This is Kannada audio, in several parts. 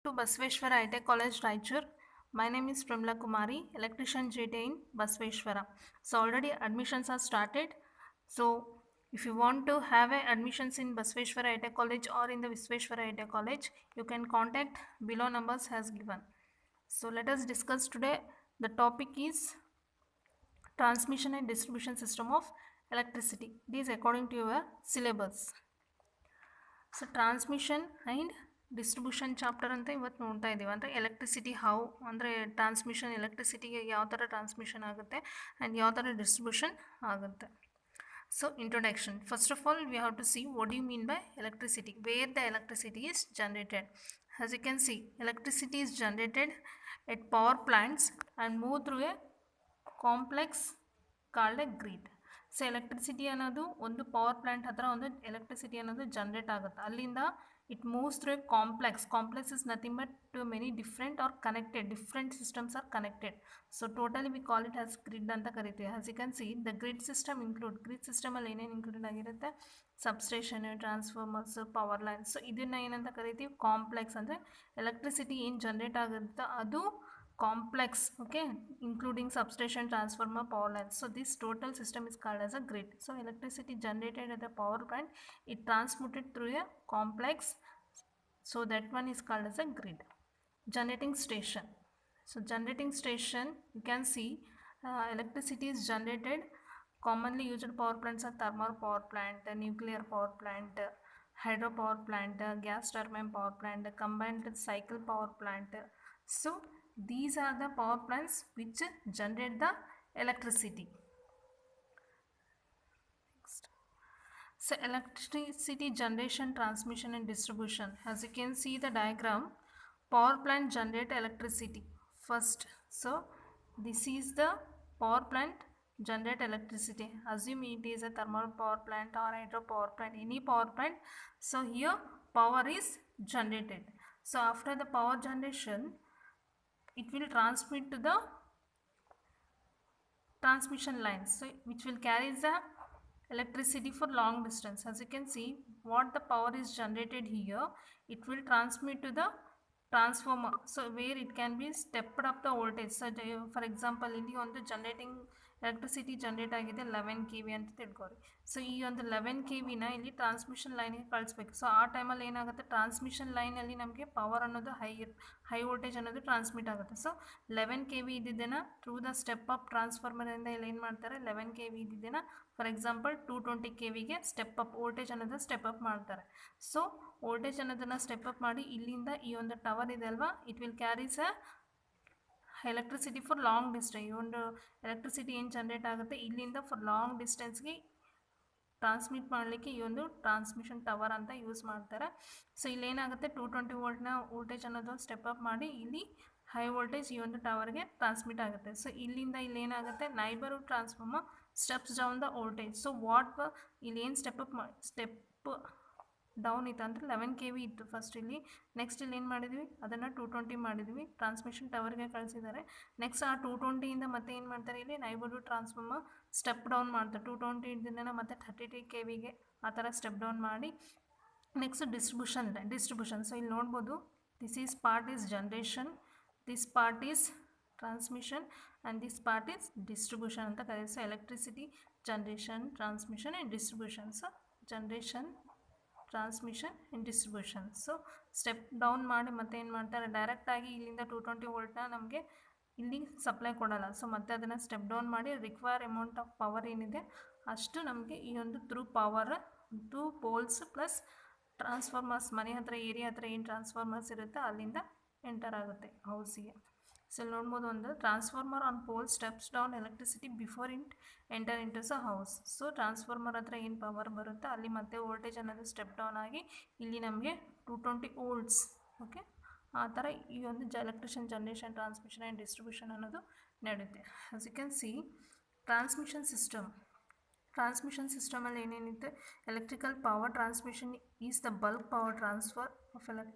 to Basveshwara High Tech College, Raichur. My name is Pramila Kumari, electrician JT in Basveshwara. So already admissions are started. So if you want to have admissions in Basveshwara High Tech College or in the Visveshwara High Tech College, you can contact below numbers as given. So let us discuss today. The topic is transmission and distribution system of electricity. It is according to your syllabus. So transmission and distribution chapter ಅಂತ ಇವತ್ತು ನೋಡ್ತಾ ಇದ್ದೀವಿ. ಅಂದರೆ ಎಲೆಕ್ಟ್ರಿಸಿಟಿ ಹೌ ಅಂದರೆ ಟ್ರಾನ್ಸ್ಮಿಷನ್ ಎಲೆಕ್ಟ್ರಿಸಿಟಿಗೆ ಯಾವ ಥರ ಟ್ರಾನ್ಸ್ಮಿಷನ್ ಆಗುತ್ತೆ ಆ್ಯಂಡ್ ಯಾವ ಥರ ಡಿಸ್ಟ್ರಿಬ್ಯೂಷನ್ ಆಗುತ್ತೆ. So introduction, first of all we have to see what you mean by electricity, where the electricity is generated. As you can see, electricity is generated at power plants and move through a complex called a grid. So electricity ಅನ್ನೋದು ಒಂದು ಪವರ್ ಪ್ಲ್ಯಾಂಟ್ ಹತ್ರ ಒಂದು ಎಲೆಕ್ಟ್ರಿಸಿಟಿ ಅನ್ನೋದು ಜನ್ರೇಟ್ ಆಗುತ್ತೆ. ಅಲ್ಲಿಂದ it moves through a complex is nothing but too many different are connected, different systems are connected. So totally we call it as grid ಅಂತ ಕರಿತೀವಿ. As you can see, the grid system grid ಸಿಸ್ಟಮಲ್ಲಿ ಏನೇನು ಇನ್ಕ್ಲೂಡೆಡ್ ಆಗಿರುತ್ತೆ, substation, transformers, power lines. So ಇದನ್ನು ಏನಂತ ಕರಿತೀವಿ, ಕಾಂಪ್ಲೆಕ್ಸ್. ಅಂದರೆ ಎಲೆಕ್ಟ್ರಿಸಿಟಿ ಏನು ಜನ್ರೇಟ್ ಆಗುತ್ತೆ ಅದು complex, okay, including substation, transformer, power lines. So this total system is called as a grid. So electricity generated at the power plant, it transmitted through a complex, so that one is called as a grid. Generating station. So generating station, you can see electricity is generated. Commonly used power plants are thermal power plant, nuclear power plant, hydropower plant, gas turbine power plant, combined cycle power plant. So these are the power plants which generate the electricity. Next. So electricity generation, transmission and distribution. As you can see the diagram, power plant generate electricity first. So this is the power plant generate electricity. Assume it is a thermal power plant or hydro power plant, any power plant. So here power is generated. So after the power generation, it will transmit to the transmission lines, so which will carry the electricity for long distance. As you can see, what the power is generated here, it will transmit to the transformer, so where it can be stepped up the voltage. So for example, ಇಲ್ಲಿ ಒಂದು ಜನರೇಟಿಂಗ್ ಎಲೆಕ್ಟ್ರಿಸಿಟಿ ಜನರೇಟ್ ಆಗಿದೆ 11 kV ಅಂತ ತಿಳ್ಕೊರಿ. ಸೊ ಈ ಒಂದು 11 kVನ ಇಲ್ಲಿ ಟ್ರಾನ್ಸ್ಮಿಷನ್ ಲೈನ್ಗೆ ಕಳಿಸ್ಬೇಕು. ಸೊ ಆ ಟೈಮಲ್ಲಿ ಏನಾಗುತ್ತೆ, ಟ್ರಾನ್ಸ್ಮಿಷನ್ ಲೈನಲ್ಲಿ ನಮಗೆ ಪವರ್ ಅನ್ನೋದು ಹೈ ವೋಲ್ಟೇಜ್ ಅನ್ನೋದು ಟ್ರಾನ್ಸ್ಮಿಟ್ ಆಗುತ್ತೆ. ಸೊ 11 kV ಇದ್ದಿದ್ದೇನ ಥ್ರೂ ದ ಸ್ಟೆಪ್ ಅಪ್ ಟ್ರಾನ್ಸ್ಫಾರ್ಮರಿಂದ ಇಲ್ಲಿ ಏನು ಮಾಡ್ತಾರೆ, 11 kV ಇದ್ದಿದ್ದೇನ ಫಾರ್ ಎಕ್ಸಾಂಪಲ್ 220 kVಗೆ ಸ್ಟೆಪ್ ಅಪ್ ವೋಲ್ಟೇಜ್ ಅನ್ನೋದು ಸ್ಟೆಪ್ ಅಪ್ ಮಾಡ್ತಾರೆ. ಸೊ ವೋಲ್ಟೇಜ್ ಅನ್ನೋದನ್ನು ಸ್ಟೆಪ್ ಅಪ್ ಮಾಡಿ ಇಲ್ಲಿಂದ ಈ ಒಂದು ಟವರ್ ಇದೆ ಅಲ್ವಾ, it will carries a electricity for long distance. ಈ ಒಂದು ಎಲೆಕ್ಟ್ರಿಸಿಟಿ ಏನು ಜನ್ರೇಟ್ ಆಗುತ್ತೆ ಇಲ್ಲಿಂದ ಫಾರ್ ಲಾಂಗ್ ಡಿಸ್ಟೆನ್ಸ್ಗೆ ಟ್ರಾನ್ಸ್ಮಿಟ್ ಮಾಡಲಿಕ್ಕೆ ಈ ಒಂದು ಟ್ರಾನ್ಸ್ಮಿಷನ್ ಟವರ್ ಅಂತ ಯೂಸ್ ಮಾಡ್ತಾರೆ. ಸೊ ಇಲ್ಲೇನಾಗುತ್ತೆ, 220 ವೋಲ್ಟ್ನ ವೋಲ್ಟೇಜ್ ಅನ್ನೋದು ಸ್ಟೆಪ್ ಅಪ್ ಮಾಡಿ ಇಲ್ಲಿ ಹೈ ವೋಲ್ಟೇಜ್ ಈ ಒಂದು ಟವರ್ಗೆ ಟ್ರಾನ್ಸ್ಮಿಟ್ ಆಗುತ್ತೆ. ಸೊ ಇಲ್ಲಿಂದ ಇಲ್ಲೇನಾಗುತ್ತೆ, neighbour transformer steps down the voltage. So what ಇಲ್ಲಿ ಏನು ಸ್ಟೆಪ್ ಡೌನ್ ಇತ್ತು ಅಂದರೆ 11 kV ಇತ್ತು ಫಸ್ಟ್ ಇಲ್ಲಿ. ನೆಕ್ಸ್ಟ್ ಇಲ್ಲಿ ಏನು ಮಾಡಿದ್ವಿ, ಅದನ್ನು 220 ಮಾಡಿದ್ವಿ, ಟ್ರಾನ್ಸ್ಮಿಷನ್ ಟವರ್ಗೆ ಕಳಿಸಿದ್ದಾರೆ. ನೆಕ್ಸ್ಟ್ ಆ 220ಇಂದ ಮತ್ತೆ ಏನು ಮಾಡ್ತಾರೆ, ಇಲ್ಲಿ ನೈಬರ್ಹುಡ್ ಟ್ರಾನ್ಸ್ಫಾರ್ಮರ್ ಸ್ಟೆಪ್ ಡೌನ್ ಮಾಡ್ತಾರೆ. 220 ಇಂದ ಮತ್ತೆ 33 kVಗೆ ಆ ಥರ ಸ್ಟೆಪ್ ಡೌನ್ ಮಾಡಿ ನೆಕ್ಸ್ಟ್ ಡಿಸ್ಟ್ರಿಬ್ಯೂಷನ್. ಸೊ ಇಲ್ಲಿ ನೋಡ್ಬೋದು, this is part is generation, this part is transmission and this part is distribution ಅಂತ ಕರೀತಾರೆ. So electricity generation, transmission and distribution. So generation, transmission and distribution. So step down ಮಾಡಿ ಮತ್ತೆ ಏನು ಮಾಡ್ತಾರೆ, ಡೈರೆಕ್ಟಾಗಿ ಇಲ್ಲಿಂದ 220 ವೋಲ್ಟ್ನ ನಮಗೆ ಇಲ್ಲಿ ಸಪ್ಲೈ ಕೊಡೋಲ್ಲ. ಸೊ ಮತ್ತೆ ಅದನ್ನು ಸ್ಟೆಪ್ ಡೌನ್ ಮಾಡಿ ರಿಕ್ವೈರ್ ಅಮೌಂಟ್ ಆಫ್ ಪವರ್ ಏನಿದೆ ಅಷ್ಟು ನಮಗೆ ಈ ಒಂದು through power 2 poles plus transformers, ಮನೆ ಹತ್ರ ಏರಿಯಾ ಹತ್ರ ಏನು ಟ್ರಾನ್ಸ್ಫಾರ್ಮರ್ಸ್ ಇರುತ್ತೆ ಅಲ್ಲಿಂದ ಎಂಟರ್ ಆಗುತ್ತೆ ಹೌಸಿಗೆ. ಸೊ ಇಲ್ಲಿ ನೋಡ್ಬೋದು, ಒಂದು transformer on pole steps down electricity before enter into the house. So transformer ಹತ್ರ ಏನು ಪವರ್ ಬರುತ್ತೆ ಅಲ್ಲಿ ಮತ್ತೆ ವೋಲ್ಟೇಜ್ ಅನ್ನೋದು ಸ್ಟೆಪ್ ಡೌನ್ ಆಗಿ ಇಲ್ಲಿ ನಮಗೆ 220 ವೋಲ್ಟ್ಸ್, ಓಕೆ, ಆ ಥರ ಈ ಒಂದು electrician generation, transmission and distribution ಅನ್ನೋದು ನಡೆಯುತ್ತೆ. As you can see, transmission ಸಿಸ್ಟಮಲ್ಲಿ ಏನೇನಿದೆ, electrical power transmission is the bulk power transfer of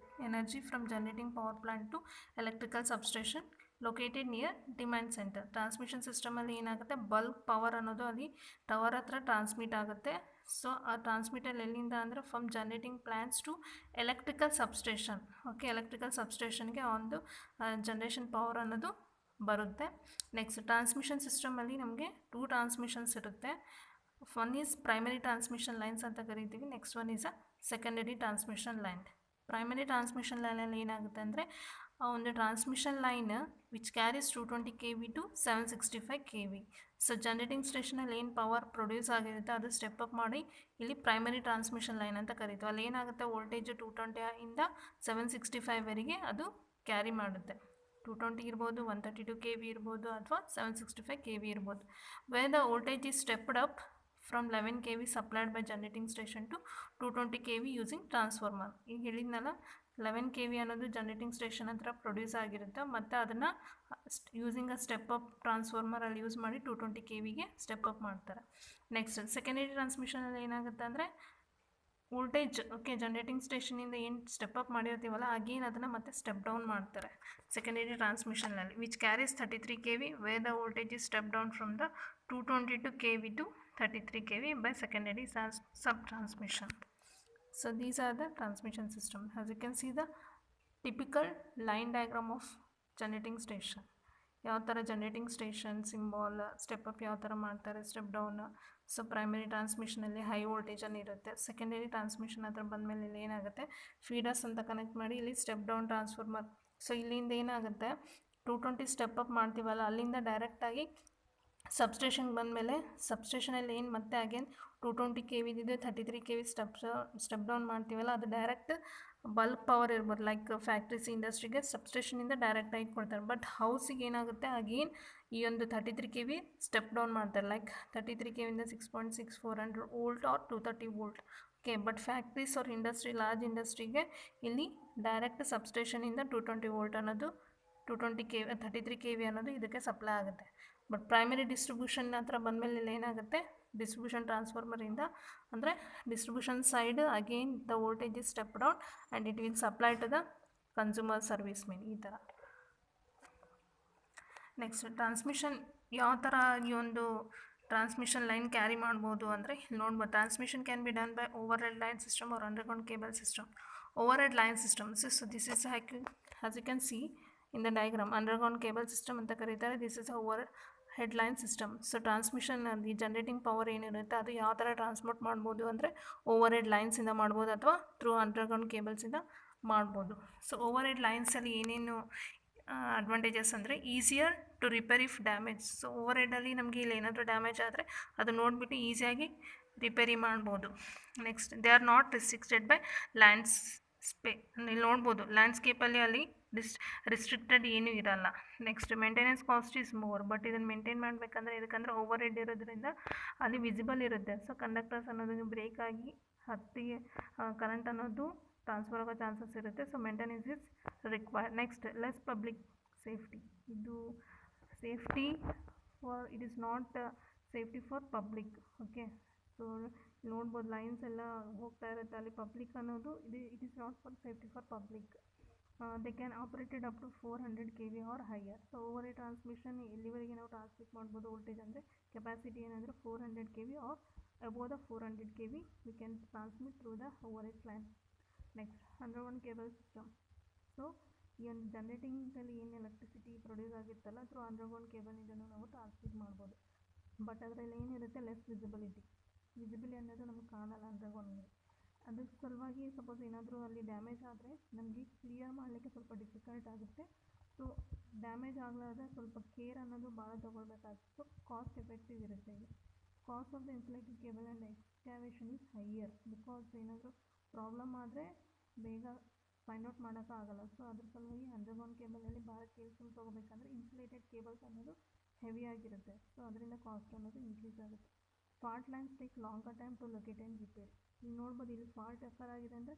energy from generating power plant to electrical substation. Located near demand centre. Transmission ಸಿಸ್ಟಮಲ್ಲಿ ಏನಾಗುತ್ತೆ, ಬಲ್ಕ್ ಪವರ್ ಅನ್ನೋದು ಅಲ್ಲಿ ಟವರ್ ಹತ್ರ ಟ್ರಾನ್ಸ್ಮಿಟ್ ಆಗುತ್ತೆ. ಸೊ ಆ ಟ್ರಾನ್ಸ್ಮಿಟರ್ ಎಲ್ಲಿಂದ ಅಂದರೆ from generating plants to electrical substation. Okay, electrical ಸಬ್ಸ್ಟೇಷನ್ಗೆ ಒಂದು ಜನ್ರೇಷನ್ ಪವರ್ ಅನ್ನೋದು ಬರುತ್ತೆ. ನೆಕ್ಸ್ಟ್ ಟ್ರಾನ್ಸ್ಮಿಷನ್ ಸಿಸ್ಟಮಲ್ಲಿ ನಮಗೆ 2 ಟ್ರಾನ್ಸ್ಮಿಷನ್ಸ್ ಇರುತ್ತೆ. One is primary transmission lines ಅಂತ ಕರಿತೀವಿ. Next one is a secondary transmission line. Primary transmission ಲೈನಲ್ಲಿ ಏನಾಗುತ್ತೆ ಅಂದರೆ ಒಂದು transmission line which carries 220 kV to 765 kV. So generating ಸ್ಟೇಷನಲ್ಲಿ ಏನು ಪವರ್ ಪ್ರೊಡ್ಯೂಸ್ ಆಗಿರುತ್ತೆ ಅದು ಸ್ಟೆಪ್ ಅಪ್ ಮಾಡಿ ಇಲ್ಲಿ ಪ್ರೈಮರಿ ಟ್ರಾನ್ಸ್ಮಿಷನ್ ಲೈನ್ ಅಂತ ಕರಿತೀವಿ. ಅಲ್ಲಿ ಏನಾಗುತ್ತೆ, ವೋಲ್ಟೇಜ್ 220 ಇಂದ 765ವರೆಗೆ ಅದು ಕ್ಯಾರಿ ಮಾಡುತ್ತೆ. 220 ಇರ್ಬೋದು, 132 kV ಇರ್ಬೋದು, ಅಥವಾ 765 kV ಇರ್ಬೋದು. Where the voltage is stepped up from 11 kV supplied by generating station to 220 kV using transformer. ಈಗ ಹೇಳಿದ್ನಲ್ಲ, 11 kV ಅನ್ನೋದು ಜನರೇಟಿಂಗ್ ಸ್ಟೇಷನ್ ಹತ್ರ ಪ್ರೊಡ್ಯೂಸ್ ಆಗಿರುತ್ತೆ, ಮತ್ತು ಅದನ್ನು ಯೂಸಿಂಗ್ ಅ ಸ್ಟೆಪ್ ಅಪ್ ಟ್ರಾನ್ಸ್ಫಾರ್ಮರಲ್ಲಿ ಯೂಸ್ ಮಾಡಿ 220 kVಗೆ ಸ್ಟೆಪ್ ಅಪ್ ಮಾಡ್ತಾರೆ. ನೆಕ್ಸ್ಟ್ ಸೆಕೆಂಡರಿ ಟ್ರಾನ್ಸ್ಮಿಷನಲ್ಲಿ ಏನಾಗುತ್ತೆ ಅಂದರೆ ವೋಲ್ಟೇಜ್, ಓಕೆ, ಜನರೇಟಿಂಗ್ ಸ್ಟೇಷನಿಂದ ಏನು ಸ್ಟೆಪ್ ಅಪ್ ಮಾಡಿರ್ತೀವಲ್ಲ ಅಗೇನ್ ಅದನ್ನು ಮತ್ತೆ ಸ್ಟೆಪ್ ಡೌನ್ ಮಾಡ್ತಾರೆ ಸೆಕೆಂಡರಿ ಟ್ರಾನ್ಸ್ಮಿಷನ್ನಲ್ಲಿ, which carries 33 kV where the voltage is step down from the 222 kV to 33 kV by secondary sub-transmission. So these are the transmission system. As you can see the typical line diagram of generating station. ಯಾವ ಥರ generating station symbol step up ಯಾವ ಥರ ಮಾಡ್ತಾರೆ, ಸ್ಟೆಪ್ ಡೌನ್. ಸೊ ಪ್ರೈಮರಿ ಟ್ರಾನ್ಸ್ಮಿಷನಲ್ಲಿ ಹೈ ವೋಲ್ಟೇಜನ್ನು ಇರುತ್ತೆ. ಸೆಕೆಂಡರಿ ಟ್ರಾನ್ಸ್ಮಿಷನ್ ಹತ್ರ ಬಂದಮೇಲೆ ಇಲ್ಲಿ ಏನಾಗುತ್ತೆ, ಫೀಡರ್ಸ್ ಅಂತ ಕನೆಕ್ಟ್ ಮಾಡಿ ಇಲ್ಲಿ ಸ್ಟೆಪ್ ಡೌನ್ ಟ್ರಾನ್ಸ್ಫಾರ್ಮರ್. ಸೊ ಇಲ್ಲಿಂದ ಏನಾಗುತ್ತೆ, 220 ಸ್ಟೆಪ್ ಅಪ್ ಮಾಡ್ತೀವಲ್ಲ ಅಲ್ಲಿಂದ ಡೈರೆಕ್ಟಾಗಿ ಸಬ್ಸ್ಟೇಷನ್ಗೆ ಬಂದಮೇಲೆ ಸಬ್ಸ್ಟೇಷನಲ್ಲಿ ಏನು ಮತ್ತೆ ಅಗೇನ್ 220 kV ಇದೆ, 33 kV ಸ್ಟೆಪ್ ಡೌನ್ ಮಾಡ್ತೀವಲ್ಲ ಅದು ಡೈರೆಕ್ಟ್ ಬಲ್ಕ್ ಪವರ್ ಇರ್ಬೋದು. ಲೈಕ್ ಫ್ಯಾಕ್ಟ್ರೀಸ್ ಇಂಡಸ್ಟ್ರಿಗೆ ಸಬ್ಸ್ಟೇಷನಿಂದ ಡೈರೆಕ್ಟಾಗಿ ಕೊಡ್ತಾರೆ. ಬಟ್ ಹೌಸಿಗೆ ಏನಾಗುತ್ತೆ, ಅಗೇನ್ ಈ ಒಂದು 33 kV ಸ್ಟೆಪ್ ಡೌನ್ ಮಾಡ್ತಾರೆ. ಲೈಕ್ 33 kVಯಿಂದ 6.6400 volt or 230 volt. Okay, but factories or industry, large ಇಂಡಸ್ಟ್ರಿಗೆ ಇಲ್ಲಿ ಡೈರೆಕ್ಟ್ ಸಬ್ಸ್ಟೇಷನಿಂದ 220 ವೋಲ್ಟ್ ಅನ್ನೋದು 220 kV 33 kV ಅನ್ನೋದು ಇದಕ್ಕೆ ಸಪ್ಲೈ ಆಗುತ್ತೆ. ಬಟ್ ಪ್ರೈಮರಿ ಡಿಸ್ಟ್ರಿಬ್ಯೂಷನ್ ಹತ್ರ ಬಂದಮೇಲೆ ಇಲ್ಲಿ ಏನಾಗುತ್ತೆ, ಡಿಸ್ಟ್ರಿಬ್ಯೂಷನ್ ಟ್ರಾನ್ಸ್ಫಾರ್ಮರಿಂದ ಅಂದರೆ distribution side again the voltage is step down and it will supply to the consumer service main, ಈ ಥರ. ನೆಕ್ಸ್ಟ್ ಟ್ರಾನ್ಸ್ಮಿಷನ್ ಯಾವ ಥರ ಈ ಒಂದು ಟ್ರಾನ್ಸ್ಮಿಷನ್ ಲೈನ್ ಕ್ಯಾರಿ ಮಾಡ್ಬೋದು ಅಂದರೆ ನೋಡ್ಬೋದು. Transmission can be done by overhead line system or underground cable system. Overhead line system, so this is as you can see in the diagram, underground cable system ಅಂತ ಕರೀತಾರೆ. This is overhead line system. So transmission ಈ ಜನರೇಟಿಂಗ್ ಪವರ್ ಏನಿರುತ್ತೆ ಅದು ಯಾವ ಥರ ಟ್ರಾನ್ಸ್ಪೋರ್ಟ್ ಮಾಡ್ಬೋದು ಅಂದರೆ ಓವರ್ ಹೆಡ್ ಲೈನ್ಸಿಂದ ಮಾಡ್ಬೋದು ಅಥವಾ ಥ್ರೂ ಅಂಡರ್ಗ್ರೌಂಡ್ ಕೇಬಲ್ಸಿಂದ ಮಾಡ್ಬೋದು. ಸೊ ಓವರ್ ಹೆಡ್ ಲೈನ್ಸಲ್ಲಿ ಏನೇನು ಅಡ್ವಾಂಟೇಜಸ್ ಅಂದರೆ easier to repair if damage. So ಓವರ್ ಹೆಡ್ಡಲ್ಲಿ ನಮಗೆ ಇಲ್ಲಿ ಏನಾದರೂ ಡ್ಯಾಮೇಜ್ ಆದರೆ ಅದು ನೋಡಿಬಿಟ್ಟು ಈಸಿಯಾಗಿ ರಿಪೇರಿ ಮಾಡ್ಬೋದು. Next they are not restricted by lands ಇಲ್ಲಿ ನೋಡ್ಬೋದು ಲ್ಯಾಂಡ್ಸ್ಕೇಪಲ್ಲಿ ಅಲ್ಲಿ ರಿಸ್ಟ್ರಿಕ್ಟೆಡ್ ಏನೂ ಇರಲ್ಲ. Next maintenance cost is more, but ಇದನ್ನು ಮೇಂಟೈನ್ ಮಾಡಬೇಕಂದ್ರೆ ಇದಕ್ಕಂದ್ರೆ ಓವರ್ ಹೆಡ್ ಇರೋದ್ರಿಂದ ಅಲ್ಲಿ ವಿಸಿಬಲ್ ಇರುತ್ತೆ. ಸೊ ಕಂಡಕ್ಟರ್ಸ್ ಅನ್ನೋದು ಬ್ರೇಕ್ ಆಗಿ ಹತ್ತಿಗೆ ಕರೆಂಟ್ ಅನ್ನೋದು ಟ್ರಾನ್ಸ್ಫರ್ ಆಗೋ ಚಾನ್ಸಸ್ ಇರುತ್ತೆ. So maintenance is required. Next less public safety. ಇದು safety for it is not safety for public. Okay, so ನೋಡ್ಬೋದು ಲೈನ್ಸ್ ಎಲ್ಲ ಹೋಗ್ತಾ ಇರುತ್ತೆ, ಅಲ್ಲಿ ಪಬ್ಲಿಕ್ ಅನ್ನೋದು it is not for safety for public. They can operated up to 400 kV or higher. So overhead transmission ಎಲ್ಲಿವರೆಗೆ ನಾವು ಟ್ರಾನ್ಸ್ಮಿಟ್ ಮಾಡ್ಬೋದು ವೋಲ್ಟೇಜ್ ಅಂದರೆ ಕೆಪಾಸಿಟಿ ಏನಂದರೆ 400 kV or above the 400 kV we can transmit through the overhead line. Next underground cable system. So ಈ ಒಂದು ಜನರೇಟಿಂಗಲ್ಲಿ ಏನು ಎಲೆಕ್ಟ್ರಿಸಿಟಿ ಪ್ರೊಡ್ಯೂಸ್ ಆಗಿರ್ತಲ್ಲ ಥ್ರೂ ಅಂಡರ್ಗ್ರೌಂಡ್ ಕೇಬಲಿಂದನೂ ನಾವು ಟ್ರಾನ್ಸ್ಮಿಟ್ ಮಾಡ್ಬೋದು. ಬಟ್ ಅದರಲ್ಲಿ ಏನಿರುತ್ತೆ ಲೆಸ್ ವಿಸಿಬಿಲಿಟಿ ಅನ್ನೋದು ನಮಗೆ ಕಾಣಲ್ಲ ಅಂಡರ್ಗ್ರೌಂಡ್ಗೆ. ಅದ್ರ ಸಲುವಾಗಿ ಸಪೋಸ್ ಏನಾದರೂ ಅಲ್ಲಿ ಡ್ಯಾಮೇಜ್ ಆದರೆ ನಮಗೆ ಕ್ಲಿಯರ್ ಮಾಡಲಿಕ್ಕೆ ಸ್ವಲ್ಪ ಡಿಫಿಕಲ್ಟ್ ಆಗುತ್ತೆ. ಸೊ ಡ್ಯಾಮೇಜ್ ಆಗಲಾರ್ದೆ ಸ್ವಲ್ಪ ಕೇರ್ ಅನ್ನೋದು ಭಾಳ ತೊಗೊಳ್ಬೇಕಾಗುತ್ತೆ. ಸೊ ಕಾಸ್ಟ್ ಎಫೆಕ್ಟಿವ್ ಇರುತ್ತೆ ಇದು. Cost of the insulated cable and excavation is higher because ಏನಾದರೂ ಪ್ರಾಬ್ಲಮ್ ಆದರೆ ಬೇಗ ಫೈಂಡ್ ಔಟ್ ಮಾಡೋಕ್ಕಾಗಲ್ಲ. ಸೊ ಅದ್ರ ಸಲುವಾಗಿ ಅಂಡರ್ಗ್ರೌಂಡ್ ಕೇಬಲಲ್ಲಿ ಭಾಳ ಕೇರ್ಫುಲ್ ತೊಗೋಬೇಕಂದ್ರೆ ಇನ್ಸುಲೇಟೆಡ್ ಕೇಬಲ್ಸ್ ಅನ್ನೋದು ಹೆವಿ ಆಗಿರುತ್ತೆ. ಸೊ ಅದರಿಂದ ಕಾಸ್ಟ್ ಅನ್ನೋದು ಇನ್ಕ್ರೀಸ್ ಆಗುತ್ತೆ. Fault lines take longer time to locate and repair. ಇಲ್ಲಿ ನೋಡ್ಬೋದು ಇಲ್ಲಿ ಫಾಲ್ಟ್ ಎಫರ್ ಆಗಿದೆ ಅಂದರೆ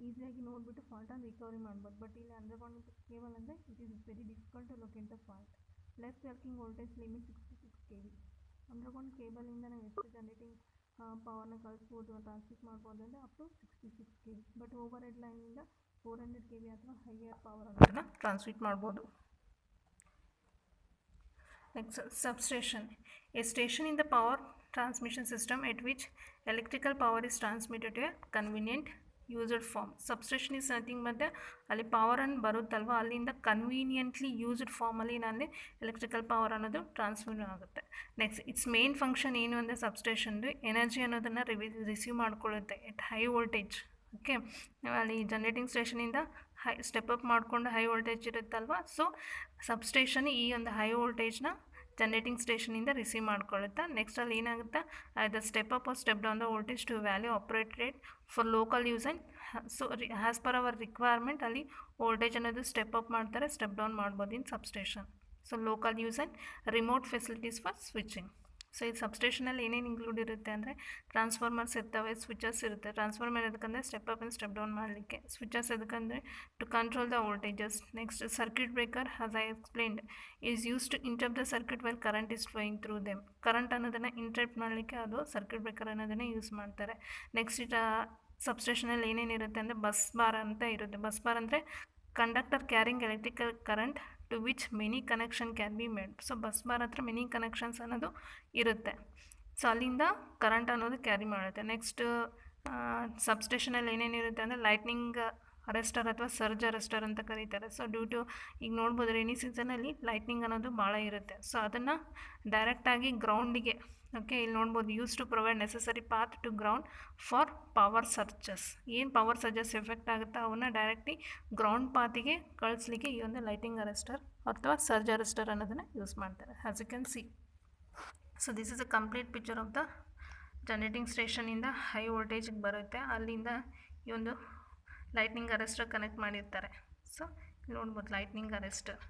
ಈಸಿಯಾಗಿ ನೋಡಿಬಿಟ್ಟು ಫಾಲ್ಟನ್ನು ರಿಕವರಿ ಮಾಡ್ಬೋದು. ಬಟ್ ಇಲ್ಲಿ ಅಂಡರ್ಗ್ರೌಂಡ್ ಕೇಬಲ್ ಅಂದರೆ it is very difficult to locate the fault. Less working voltage limit 66 kV. Underground ಕೇಬಲಿಂದ ನಾವು ಎಷ್ಟು ಜನರೇಟಿಂಗ್ ಪವರ್ನ ಕಳಿಸ್ಬೋದು ಟ್ರಾನ್ಸ್ಮಿಟ್ ಮಾಡ್ಬೋದು ಅಂದರೆ up to 66 kV. But overhead ಲೈನಿಂದ 400 kV ಅಥವಾ ಹೈಯರ್ ಪವರ್ ಅನ್ನೋದನ್ನು ಟ್ರಾನ್ಸ್ಮಿಟ್ ಮಾಡ್ಬೋದು. Next, substation. A station in the power transmission system at which electrical power is transmitted to a convenient used form. Substation is nothing but ಅಲ್ಲಿ ಪವರ್ ಅನ್ನು ಬರುತ್ತಲ್ವ ಅಲ್ಲಿಂದ ಕನ್ವೀನಿಯೆಂಟ್ಲಿ ಯೂಸ್ಡ್ ಫಾರ್ಮಲ್ಲಿ ನಲ್ಲಿ ಎಲೆಕ್ಟ್ರಿಕಲ್ ಪವರ್ ಅನ್ನೋದು ಟ್ರಾನ್ಸ್ಫರ್ ಆಗುತ್ತೆ. ನೆಕ್ಸ್ಟ್ ಇಟ್ಸ್ ಮೇನ್ ಫಂಕ್ಷನ್ ಏನು ಅಂದರೆ ಸಬ್ಸ್ಟೇಷನ್ದು ಎನರ್ಜಿ ಅನ್ನೋದನ್ನು ರಿಸೀವ್ ಮಾಡ್ಕೊಳ್ಳುತ್ತೆ ಎಟ್ ಹೈ ವೋಲ್ಟೇಜ್. ಓಕೆ, ಅಲ್ಲಿ ಜನರೇಟಿಂಗ್ ಸ್ಟೇಷನಿಂದ ಸ್ಟೆಪ್ ಅಪ್ ಮಾಡಿಕೊಂಡು ಹೈ ವೋಲ್ಟೇಜ್ ಇರುತ್ತಲ್ವ, ಸೊ ಸಬ್ಸ್ಟೇಷನ್ ಈ ಒಂದು ಹೈ ವೋಲ್ಟೇಜ್ನ ಜನರೇಟಿಂಗ್ ಸ್ಟೇಷನಿಂದ ರಿಸೀವ್ ಮಾಡ್ಕೊಳ್ಳುತ್ತೆ. ನೆಕ್ಸ್ಟ್ ಅಲ್ಲಿ ಏನಾಗುತ್ತೆ, the step up or step down the voltage to value operated for local use and so as per our requirement ಅಲ್ಲಿ ವೋಲ್ಟೇಜ್ ಅನ್ನೋದು ಸ್ಟೆಪ್ ಅಪ್ ಮಾಡ್ತಾರೆ, ಸ್ಟೆಪ್ ಡೌನ್ ಮಾಡ್ಬೋದು in substation. So local use and remote facilities for switching. So ಈ ಸಬ್ಸ್ಟೇಷನಲ್ಲಿ ಏನೇನು ಇನ್ಕ್ಲೂಡ್ ಇರುತ್ತೆ ಅಂದರೆ ಟ್ರಾನ್ಸ್ಫಾರ್ಮರ್ಸ್ ಇರ್ತವೆ, ಸ್ವಿಚಸ್ ಇರುತ್ತೆ. ಟ್ರಾನ್ಸ್ಫಾರ್ಮರ್ ಎದಕ್ಕಂದರೆ step up and step down ಮಾಡಲಿಕ್ಕೆ, ಸ್ವಿಚಸ್ ಎದಕ್ಕಂದರೆ to control the voltages. Next circuit breaker has I explained is use to interrupt the circuit well current is flowing through them. Current ಅನ್ನೋದನ್ನು ಇಂಟರಪ್ಟ್ ಮಾಡಲಿಕ್ಕೆ ಅದು ಸರ್ಕ್ಯೂಟ್ ಬ್ರೇಕರ್ ಅನ್ನೋದನ್ನೇ ಯೂಸ್ ಮಾಡ್ತಾರೆ. ನೆಕ್ಸ್ಟ್ ಸಬ್ಸ್ಟೇಷನಲ್ಲಿ ಏನೇನಿರುತ್ತೆ ಅಂದರೆ ಬಸ್ ಬಾರ್ ಅಂತ ಇರುತ್ತೆ. ಬಸ್ ಬಾರ್ ಅಂದರೆ conductor carrying electrical current to which many connection can be made. So bus bar ಹತ್ರ ಮೆನಿ ಕನೆಕ್ಷನ್ಸ್ ಅನ್ನೋದು ಇರುತ್ತೆ. ಸೊ ಅಲ್ಲಿಂದ ಕರೆಂಟ್ ಅನ್ನೋದು ಕ್ಯಾರಿ ಮಾಡುತ್ತೆ. ನೆಕ್ಸ್ಟ್ ಸಬ್ಸ್ಟೇಷನಲ್ಲಿ ಏನೇನಿರುತ್ತೆ ಅಂದರೆ ಲೈಟ್ನಿಂಗ್ ಅರೆಸ್ಟರ್ ಅಥವಾ ಸರ್ಜ್ ಅರೆಸ್ಟರ್ ಅಂತ ಕರೀತಾರೆ. ಸೊ ಡ್ಯೂ ಟು ಈಗ ನೋಡ್ಬೋದು ರೇನಿ ಸೀಸನಲ್ಲಿ ಲೈಟ್ನಿಂಗ್ ಅನ್ನೋದು ಭಾಳ ಇರುತ್ತೆ. ಸೊ ಅದನ್ನು ಡೈರೆಕ್ಟಾಗಿ ಗ್ರೌಂಡಿಗೆ, ಓಕೆ ಇಲ್ಲಿ ನೋಡ್ಬೋದು, use to provide necessary path to ground for power surges. ಏನು ಪವರ್ ಸರ್ಜಸ್ ಎಫೆಕ್ಟ್ ಆಗುತ್ತೋ ಅವನ್ನ ಡೈರೆಕ್ಟ್ಲಿ ಗ್ರೌಂಡ್ ಪಾತಿಗೆ ಕಳಿಸ್ಲಿಕ್ಕೆ ಈ ಒಂದು ಲೈಟಿಂಗ್ ಅರೆಸ್ಟರ್ ಅಥವಾ ಸರ್ಜ್ ಅರೆಸ್ಟರ್ ಅನ್ನೋದನ್ನು ಯೂಸ್ ಮಾಡ್ತಾರೆ. As you can see, so this is a complete picture of the generating ಸ್ಟೇಷನಿಂದ ಹೈ ವೋಲ್ಟೇಜಿಗೆ ಬರುತ್ತೆ, ಅಲ್ಲಿಂದ ಈ ಒಂದು ಲೈಟ್ನಿಂಗ್ ಅರೆಸ್ಟರ್ ಕನೆಕ್ಟ್ ಮಾಡಿರ್ತಾರೆ. ಸೊ ನೋಡ್ಬೋದು ಲೈಟ್ನಿಂಗ್ ಅರೆಸ್ಟರ್.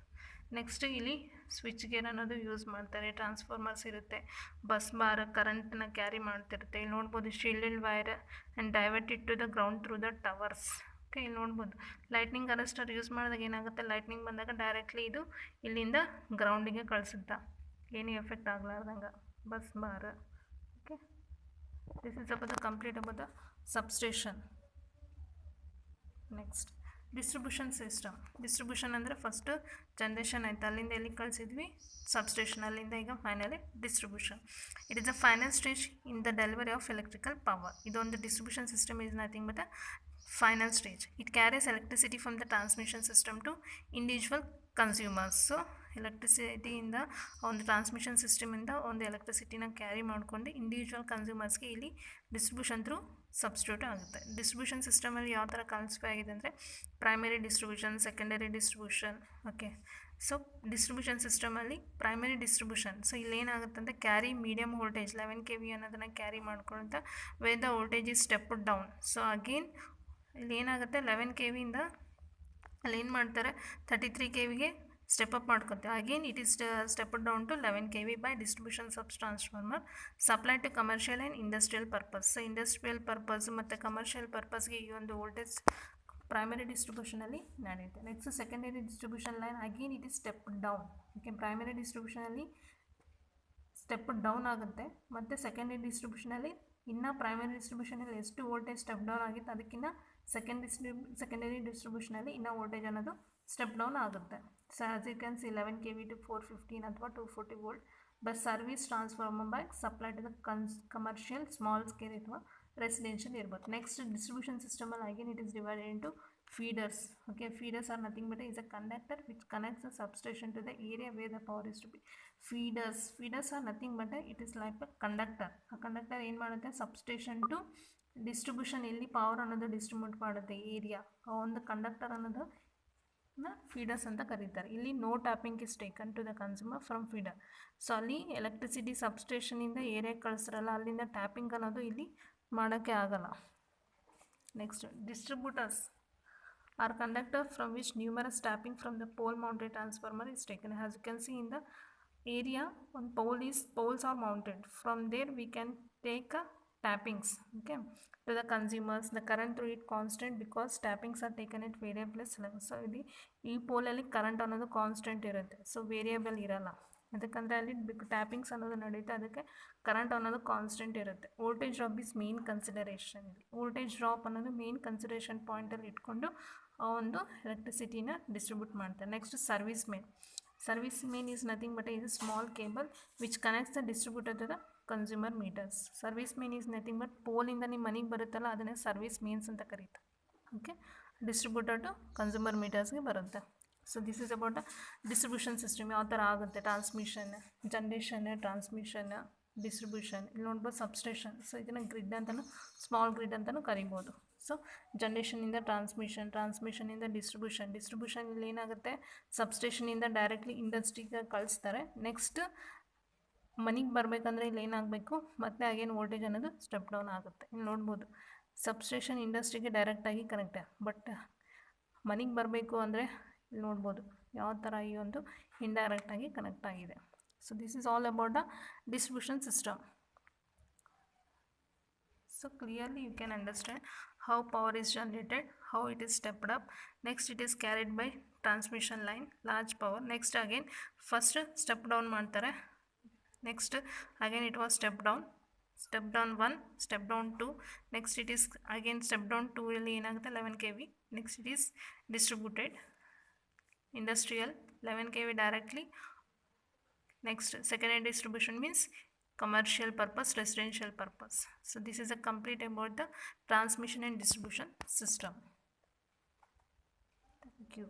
ನೆಕ್ಸ್ಟ್ ಇಲ್ಲಿ ಸ್ವಿಚ್ ಗೇರ್ ಅನ್ನೋದು ಯೂಸ್ ಮಾಡ್ತಾರೆ. ಟ್ರಾನ್ಸ್ಫಾರ್ಮರ್ಸ್ ಇರುತ್ತೆ, ಬಸ್ ಬಾರ್ ಕರೆಂಟನ್ನ ಕ್ಯಾರಿ ಮಾಡ್ತಿರುತ್ತೆ. ಇಲ್ಲಿ ನೋಡ್ಬೋದು shielded wire and diverted to the ground through the towers. Okay, ಇಲ್ಲಿ ನೋಡ್ಬೋದು ಲೈಟ್ನಿಂಗ್ ಅರೆಸ್ಟರ್ ಯೂಸ್ ಮಾಡಿದಾಗ ಏನಾಗುತ್ತೆ, ಲೈಟ್ನಿಂಗ್ ಬಂದಾಗ ಡೈರೆಕ್ಟ್ಲಿ ಇದು ಇಲ್ಲಿಂದ ಗ್ರೌಂಡಿಗೆ ಕಳಿಸುತ್ತಾ, ಏನು ಎಫೆಕ್ಟ್ ಆಗಲಾರ್ದಂಗೆ bus bar. Okay, this is about the complete about the substation. Next distribution system. Distribution ಅಂದರೆ ಫಸ್ಟು ಜನ್ರೇಷನ್ ಆಯಿತು, ಅಲ್ಲಿಂದ ಎಲ್ಲಿ ಕಳಿಸಿದ್ವಿ ಸಬ್ಸ್ಟೇಷನ್, ಅಲ್ಲಿಂದ ಈಗ finally distribution. It is the final stage in the delivery of electrical power. ಇದೊಂದು distribution system is nothing but the final stage. It carries electricity from the transmission system to individual consumers. So ಎಲೆಕ್ಟ್ರಿಸಿಟಿಯಿಂದ ಒಂದು ಟ್ರಾನ್ಸ್ಮಿಷನ್ ಸಿಸ್ಟಮಿಂದ ಒಂದು ಎಲೆಕ್ಟ್ರಿಸಿಟಿನ ಕ್ಯಾರಿ ಮಾಡಿಕೊಂಡು ಇಂಡಿವಿಜುವಲ್ ಕನ್ಸ್ಯೂಮರ್ಸ್ಗೆ ಇಲ್ಲಿ ಡಿಸ್ಟ್ರಿಬ್ಯೂಷನ್ ಥ್ರೂ ಸಬ್ಸ್ಟಿಟ್ಯೂಟ್ ಆಗುತ್ತೆ. ಡಿಸ್ಟ್ರಿಬ್ಯೂಷನ್ ಸಿಸ್ಟಮಲ್ಲಿ ಯಾವ ಥರ ಕಾನ್ಸೆಪ್ಟ್ ಆಗಿದೆ ಅಂದರೆ primary distribution, secondary distribution. Okay, so distribution ಸಿಸ್ಟಮಲ್ಲಿ ಪ್ರೈಮರಿ ಡಿಸ್ಟ್ರಿಬ್ಯೂಷನ್, ಸೊ ಇಲ್ಲಿ ಏನಾಗುತ್ತೆ ಅಂದರೆ ಕ್ಯಾರಿ ಮೀಡಿಯಮ್ ವೋಲ್ಟೇಜ್ 11 kV ಅನ್ನೋದನ್ನು ಕ್ಯಾರಿ ಮಾಡ್ಕೊಳ್ತಾ where the voltage is step down. So again ಇಲ್ಲಿ ಏನಾಗುತ್ತೆ 11 kVಯಿಂದ ಅಲ್ಲಿ ಏನು ಮಾಡ್ತಾರೆ 33 kVಗೆ ಸ್ಟೆಪ್ ಅಪ್ ಮಾಡ್ಕೊತೀವಿ. Again it is step down to 11 kV by distribution sub transformer supply to commercial and industrial purpose. So industrial purpose ಮತ್ತು ಕಮರ್ಷಿಯಲ್ ಪರ್ಪಸ್ಗೆ ಈ ಒಂದು ವೋಲ್ಟೇಜ್ ಪ್ರೈಮರಿ ಡಿಸ್ಟ್ರಿಬ್ಯೂಷನಲ್ಲಿ ನಡೆಯುತ್ತೆ. Next secondary distribution line, again it is step down. Okay, primary ಡಿಸ್ಟ್ರಿಬ್ಯೂಷನಲ್ಲಿ ಸ್ಟೆಪ್ ಡೌನ್ ಆಗುತ್ತೆ, ಮತ್ತು ಸೆಕೆಂಡರಿ ಡಿಸ್ಟ್ರಿಬ್ಯೂಷನಲ್ಲಿ ಇನ್ನು ಪ್ರೈಮರಿ ಡಿಸ್ಟ್ರಿಬ್ಯೂಷನಲ್ಲಿ ಎಷ್ಟು ವೋಲ್ಟೇಜ್ ಸ್ಟೆಪ್ ಡೌನ್ ಆಗಿತ್ತು ಅದಕ್ಕಿಂತ ಸೆಕೆಂಡರಿ ಡಿಸ್ಟ್ರಿಬ್ಯೂಷನಲ್ಲಿ ಇನ್ನೂ ವೋಲ್ಟೇಜ್ ಅನ್ನೋದು ಸ್ಟೆಪ್ ಡೌನ್ ಆಗುತ್ತೆ. So as you can see 11 kV to 415 ಅಥವಾ 240 volt by service transformer by supply to the commercial small scale ಅಥವಾ ರೆಸಿಡೆನ್ಷಿಯಲ್ ಇರ್ಬೋದು. ನೆಕ್ಸ್ಟ್ ಡಿಸ್ಟ್ರಿಬ್ಯೂಷನ್ ಸಿಸ್ಟಮಲ್ಲಿ again it is divided into feeders. Okay, feeders are nothing but is a conductor which connects the substation to the area where the power is to be. Feeders are nothing but it is like a conductor. A conductor ಏನು ಮಾಡುತ್ತೆ, substation to distribution ಎಲ್ಲಿ ಪವರ್ ಅನ್ನೋದು ಡಿಸ್ಟ್ರಿಬ್ಯೂಟ್ ಮಾಡುತ್ತೆ ಏರಿಯಾ, ಆ ಒಂದು ಕಂಡಕ್ಟರ್ ಅನ್ನೋದು ಫೀಡರ್ಸ್ ಅಂತ ಕರೀತಾರೆ. ಇಲ್ಲಿ no tapping is taken to the consumer from feeder. So ಅಲ್ಲಿ ಎಲೆಕ್ಟ್ರಿಸಿಟಿ ಸಬ್ಸ್ಟೇಷನಿಂದ ಏರಿಯಾಗೆ ಕಳಿಸ್ತಾರಲ್ಲ ಅಲ್ಲಿಂದ ಟ್ಯಾಪಿಂಗ್ ಅನ್ನೋದು ಇಲ್ಲಿ ಮಾಡೋಕ್ಕೆ ಆಗಲ್ಲ. Next distributors are conductor from which numerous tapping from the pole mounted transformer is taken. As you can see in the area, one poles are mounted. From there we can take tappings, okay, to the consumers. The current through it constant because tappings are taken at variable level. So ಈ ಪೋಲಲ್ಲಿ ಕರೆಂಟ್ ಅನ್ನೋದು ಕಾನ್ಸ್ಟೆಂಟ್ ಇರುತ್ತೆ, ಸೊ ವೇರಿಯಬಲ್ ಇರಲ್ಲ. ಅದಕ್ಕಂದರೆ ಅಲ್ಲಿ ಟ್ಯಾಪಿಂಗ್ಸ್ ಅನ್ನೋದು ನಡೆಯುತ್ತೆ, ಅದಕ್ಕೆ ಕರೆಂಟ್ ಅನ್ನೋದು ಕಾನ್ಸ್ಟೆಂಟ್ ಇರುತ್ತೆ. Voltage drop is main consideration. Voltage drop ಅನ್ನೋದು ಮೇನ್ ಕನ್ಸಿಡರೇಷನ್ ಪಾಯಿಂಟಲ್ಲಿ ಇಟ್ಕೊಂಡು ಆ ಒಂದು ಎಲೆಕ್ಟ್ರಿಸಿಟಿನ ಡಿಸ್ಟ್ರಿಬ್ಯೂಟ್ ಮಾಡ್ತಾರೆ. Next service main. Service main is nothing but a small cable which connects the distributor to the consumer meters. Service main is nothing but pole ಇಂದ ನಿಮ್ಮ ಮನೆಗೆ ಬರುತ್ತಲ್ಲ ಅದನ್ನೇ ಸರ್ವಿಸ್ ಮೇನ್ಸ್ ಅಂತ ಕರೀತಾರೆ. ಓಕೆ, ಡಿಸ್ಟ್ರಿಬ್ಯೂಟರ್ ಟು ಕನ್ಸ್ಯೂಮರ್ ಮೀಟರ್ಸ್ಗೆ ಬರುತ್ತೆ. So this is about distribution system ಯಾವ ಥರ ಆಗುತ್ತೆ, ಟ್ರಾನ್ಸ್ಮಿಷನ್, ಜನ್ರೇಷನ್, ಟ್ರಾನ್ಸ್ಮಿಷನ್, ಡಿಸ್ಟ್ರಿಬ್ಯೂಷನ್. ಇಲ್ಲಿ ನೋಡ್ಬೋದು ಸಬ್ಸ್ಟೇಷನ್. ಸೊ ಇದನ್ನು ಗ್ರಿಡ್ ಅಂತಲೂ ಸ್ಮಾಲ್ ಗ್ರಿಡ್ ಅಂತಲೂ ಕರಿಬೋದು. ಸೊ ಜನ್ರೇಷನಿಂದ ಟ್ರಾನ್ಸ್ಮಿಷನ್, ಟ್ರಾನ್ಸ್ಮಿಷನಿಂದ ಡಿಸ್ಟ್ರಿಬ್ಯೂಷನ್ ಇಲ್ಲಿ ಏನಾಗುತ್ತೆ, ಸಬ್ಸ್ಟೇಷನಿಂದ ಡೈರೆಕ್ಟ್ಲಿ ಇಂಡಸ್ಟ್ರಿಗೆ ಕಳಿಸ್ತಾರೆ. ನೆಕ್ಸ್ಟ್ ಮನೆಗೆ ಬರಬೇಕಂದ್ರೆ ಇಲ್ಲಿ ಏನಾಗಬೇಕು, ಮತ್ತು ಅಗೇನ್ ವೋಲ್ಟೇಜ್ ಅನ್ನೋದು ಸ್ಟೆಪ್ ಡೌನ್ ಆಗುತ್ತೆ. ಇಲ್ಲಿ ನೋಡ್ಬೋದು ಸಬ್ಸ್ಟೇಷನ್ ಇಂಡಸ್ಟ್ರಿಗೆ ಡೈರೆಕ್ಟಾಗಿ ಕನೆಕ್ಟ್, ಬಟ್ ಮನೆಗೆ ಬರಬೇಕು ಅಂದರೆ ಇಲ್ಲಿ ನೋಡ್ಬೋದು ಯಾವ ಥರ ಈ ಒಂದು ಇಂಡೈರೆಕ್ಟಾಗಿ ಕನೆಕ್ಟ್ ಆಗಿದೆ. So this is all about the distribution system. So clearly you can understand how power is generated, how it is stepped up. Next it is carried by transmission line, large power. Next again first step down ಮಾಡ್ತಾರೆ. Next again it was step down 1, step down 2. Next it is again step down 2 ಇಲ್ಲಿ ಏನಾಗುತ್ತೆ 11 kV. Next it is distributed industrial 11 kV directly. Next secondary distribution means commercial purpose, residential purpose. So this is a complete about the transmission and distribution system. Thank you.